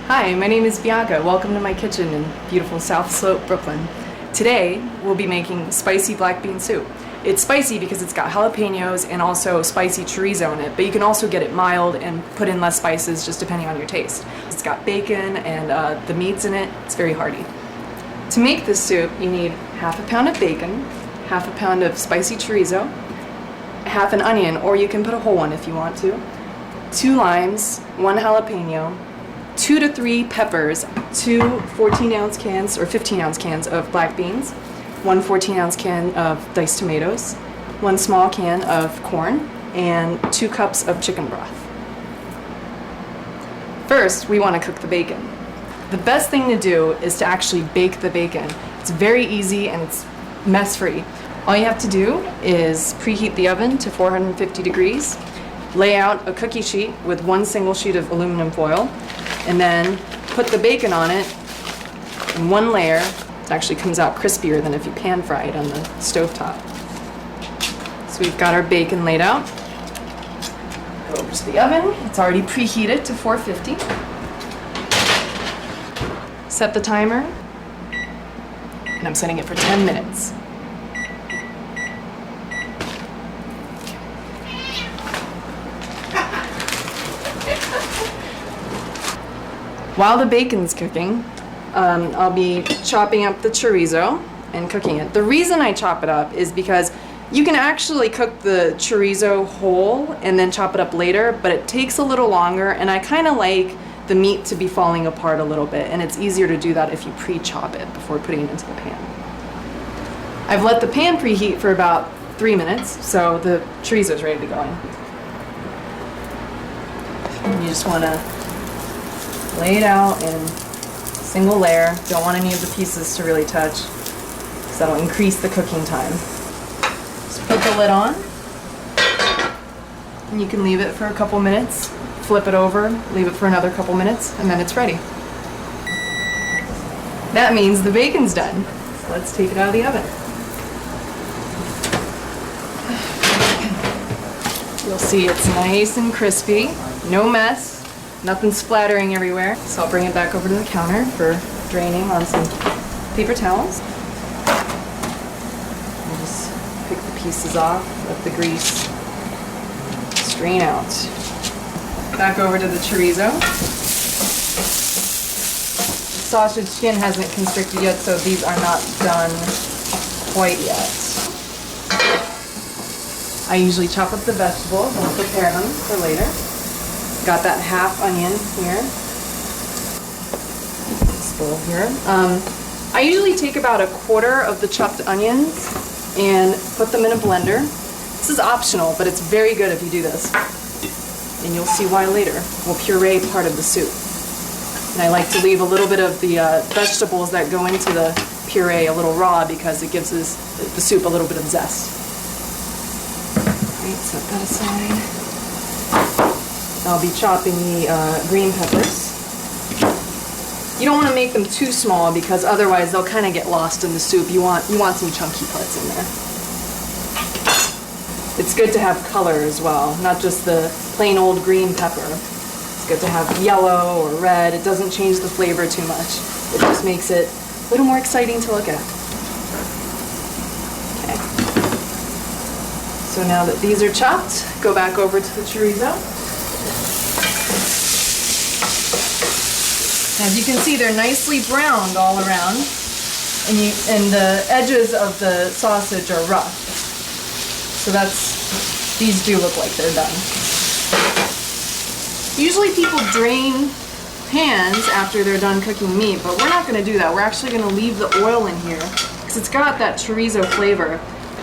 Hi, my name is Bianca. Welcome to my kitchen in beautiful South Slope, Brooklyn. Today, we'll be making spicy black bean soup. It's spicy because it's got jalapenos and also spicy chorizo in it, but you can also get it mild and put in less spices just depending on your taste. It's got bacon and the meats in it. It's very hearty. To make this soup, you need half a pound of bacon, half a pound of spicy chorizo, half an onion, or you can put a whole one if you want to, 2 limes, 1 jalapeno, 2 to 3 peppers, 2 14-ounce cans or 15-ounce cans of black beans, 1 14-ounce can of diced tomatoes, 1 small can of corn, and 2 cups of chicken broth. First, we want to cook the bacon. The best thing to do is to actually bake the bacon. It's very easy and it's mess-free. All you have to do is preheat the oven to 450 degrees, lay out a cookie sheet with 1 single sheet of aluminum foil, and then put the bacon on it in 1 layer. It actually comes out crispier than if you pan fry it on the stovetop. So we've got our bacon laid out. Go over to the oven. It's already preheated to 450. Set the timer, and I'm setting it for 10 minutes. While the bacon's cooking, I'll be chopping up the chorizo and cooking it. The reason I chop it up is because you can actually cook the chorizo whole and then chop it up later, but it takes a little longer, and I kind of like the meat to be falling apart a little bit, and it's easier to do that if you pre-chop it before putting it into the pan. I've let the pan preheat for about 3 minutes, so the chorizo is ready to go in. And you just want to lay it out in single layer. Don't want any of the pieces to really touch, because that'll increase the cooking time. Just put the lid on, and you can leave it for a couple minutes. Flip it over, leave it for another couple minutes, and then it's ready. That means the bacon's done. So let's take it out of the oven. You'll see it's nice and crispy, no mess. Nothing splattering everywhere. So I'll bring it back over to the counter for draining on some paper towels. And just pick the pieces off, let the grease strain out. Back over to the chorizo. The sausage skin hasn't constricted yet, so these are not done quite yet. I usually chop up the vegetables and prepare them for later. Got that half onion here. This bowl here. I usually take about 1/4 of the chopped onions and put them in a blender. This is optional, but it's very good if you do this. And you'll see why later. We'll puree part of the soup. And I like to leave a little bit of the vegetables that go into the puree a little raw, because it gives the soup a little bit of zest. Alright, set that aside. I'll be chopping the green peppers. You don't want to make them too small, because otherwise they'll kind of get lost in the soup. You want some chunky parts in there. It's good to have color as well, not just the plain old green pepper. It's good to have yellow or red. It doesn't change the flavor too much. It just makes it a little more exciting to look at. Okay. So now that these are chopped, go back over to the chorizo. As you can see, they're nicely browned all around, and the edges of the sausage are rough. So these do look like they're done. Usually people drain pans after they're done cooking meat, but we're not going to do that. We're actually going to leave the oil in here, because it's got that chorizo flavor.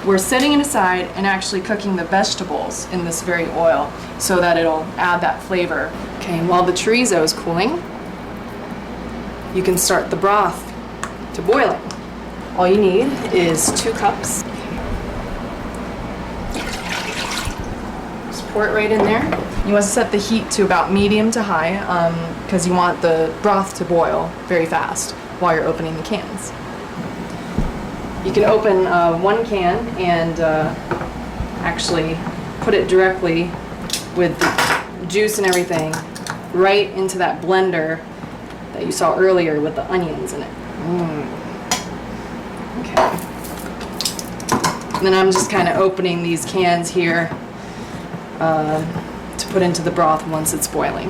We're setting it aside and actually cooking the vegetables in this very oil so that it'll add that flavor. Okay, and while the chorizo is cooling, you can start the broth to boiling. All you need is 2 cups. Just pour it right in there. You want to set the heat to about medium to high, because you want the broth to boil very fast while you're opening the cans. You can open 1 can and actually put it directly with the juice and everything right into that blender that you saw earlier with the onions in it. Okay. And then I'm just kind of opening these cans here to put into the broth once it's boiling.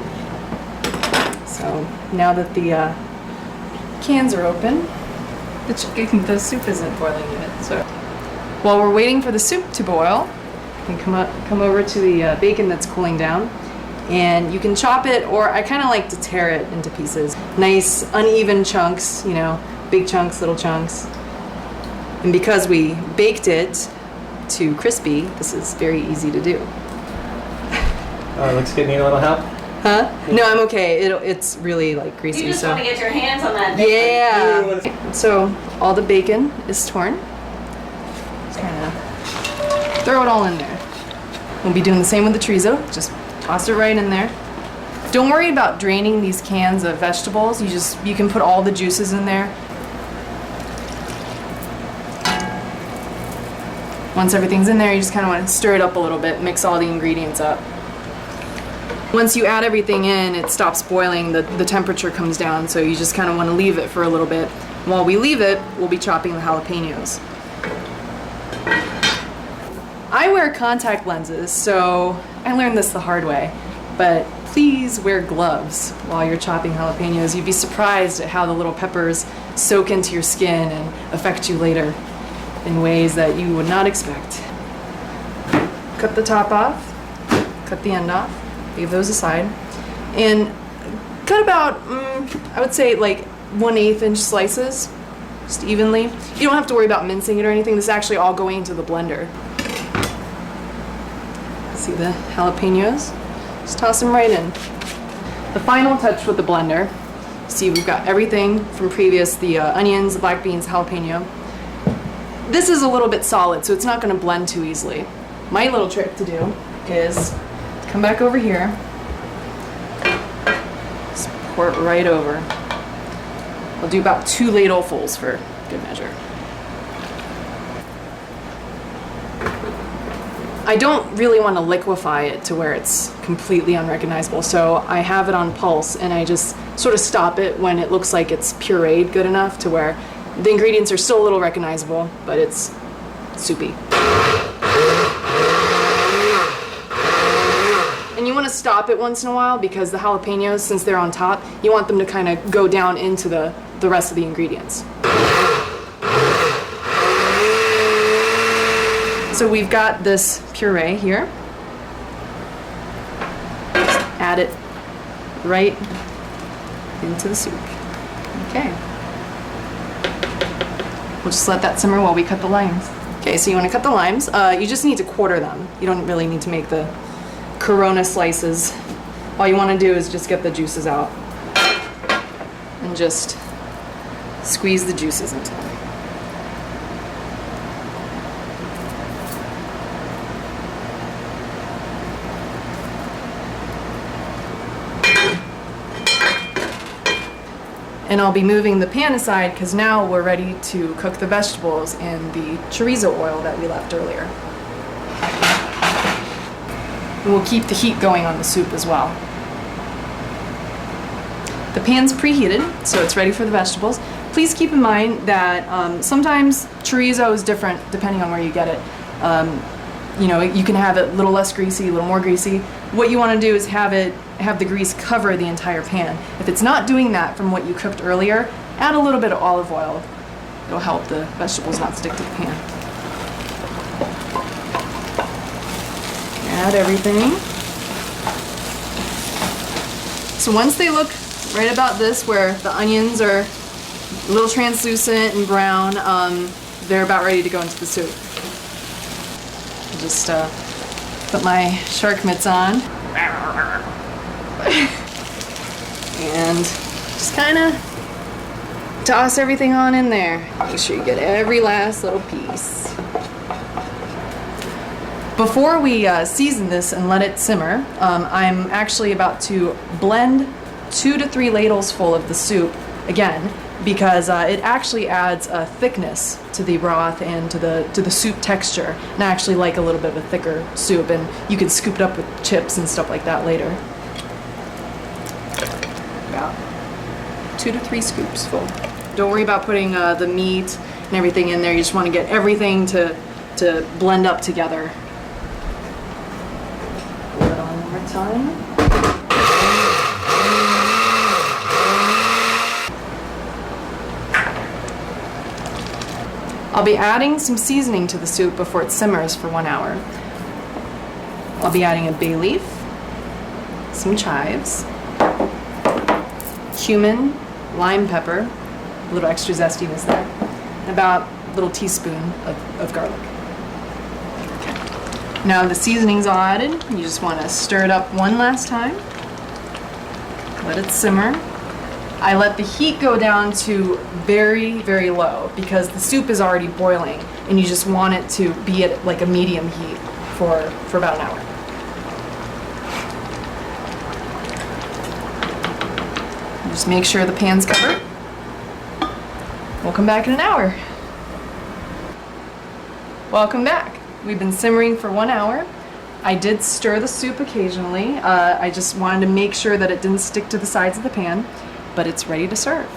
So now that the cans are open, the soup isn't boiling yet. So while we're waiting for the soup to boil, you can come over to the bacon that's cooling down, and you can chop it, or I kind of like to tear it into pieces. Nice uneven chunks, you know, big chunks, little chunks. And because we baked it to crispy, this is very easy to do. Looks good. Need a little help? Huh? No, I'm okay. It's really like greasy. You just so want to get your hands on that bacon. yeah. So all the bacon is torn. Just kind of throw it all in there. We'll be doing the same with the chorizo. Just toss it right in there. Don't worry about draining these cans of vegetables. You can put all the juices in there. Once everything's in there, you just kind of want to stir it up a little bit, mix all the ingredients up. Once you add everything in, it stops boiling, the temperature comes down, so you just kind of want to leave it for a little bit. While we leave it, we'll be chopping the jalapenos. I wear contact lenses, so I learned this the hard way, but please wear gloves while you're chopping jalapenos. You'd be surprised at how the little peppers soak into your skin and affect you later in ways that you would not expect. Cut the top off, cut the end off, leave those aside, and cut about, I would say like 1/8 inch slices, just evenly. You don't have to worry about mincing it or anything. This is actually all going into the blender. See the jalapenos? Just toss them right in. The final touch with the blender, see we've got everything from previous, the onions, the black beans, jalapeno. This is a little bit solid, so it's not going to blend too easily. My little trick to do is come back over here, just pour it right over. I'll do about 2 ladlefuls for good measure. I don't really want to liquefy it to where it's completely unrecognizable, so I have it on pulse and I just sort of stop it when it looks like it's pureed good enough to where the ingredients are still a little recognizable, but it's soupy. And you want to stop it once in a while because the jalapenos, since they're on top, you want them to kind of go down into the rest of the ingredients. So we've got this puree here. Just add it right into the soup. Okay. We'll just let that simmer while we cut the limes. Okay, so you want to cut the limes. You just need to quarter them. You don't really need to make the Corona slices. All you want to do is just get the juices out and just squeeze the juices into them. And I'll be moving the pan aside because now we're ready to cook the vegetables in the chorizo oil that we left earlier. And we'll keep the heat going on the soup as well. The pan's preheated, so it's ready for the vegetables. Please keep in mind that sometimes chorizo is different depending on where you get it. You know, you can have it a little less greasy, a little more greasy. What you want to do is have the grease cover the entire pan. If it's not doing that from what you cooked earlier, add a little bit of olive oil. It'll help the vegetables not stick to the pan. Add everything. So once they look right about this, where the onions are a little translucent and brown, they're about ready to go into the soup. Just put my shark mitts on and just kind of toss everything on in there. Make sure you get every last little piece. Before we season this and let it simmer, I'm actually about to blend 2 to 3 ladles full of the soup again, because it actually adds a thickness to the broth and to the soup texture. And I actually like a little bit of a thicker soup, and you can scoop it up with chips and stuff like that later. About 2 to 3 scoops full. Don't worry about putting the meat and everything in there. You just want to get everything to blend up together. Pour it on one more time. I'll be adding some seasoning to the soup before it simmers for 1 hour. I'll be adding a bay leaf, some chives, cumin, lime pepper, a little extra zestiness there, and about a little teaspoon of garlic. Now the seasoning's all added. You just want to stir it up one last time. Let it simmer. I let the heat go down to very, very low because the soup is already boiling and you just want it to be at like a medium heat for about an hour. Just make sure the pan's covered. We'll come back in an hour. Welcome back. We've been simmering for 1 hour. I did stir the soup occasionally. I just wanted to make sure that it didn't stick to the sides of the pan, but it's ready to serve.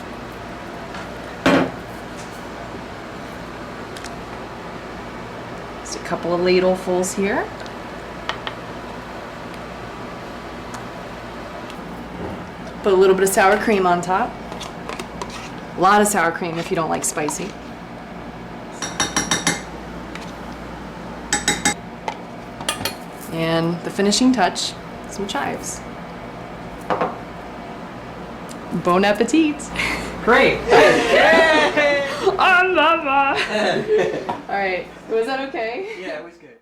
Just a couple of ladlefuls here. Put a little bit of sour cream on top. A lot of sour cream if you don't like spicy. And the finishing touch, some chives. Bon appetit! Great! All right, was that okay? Yeah, it was good.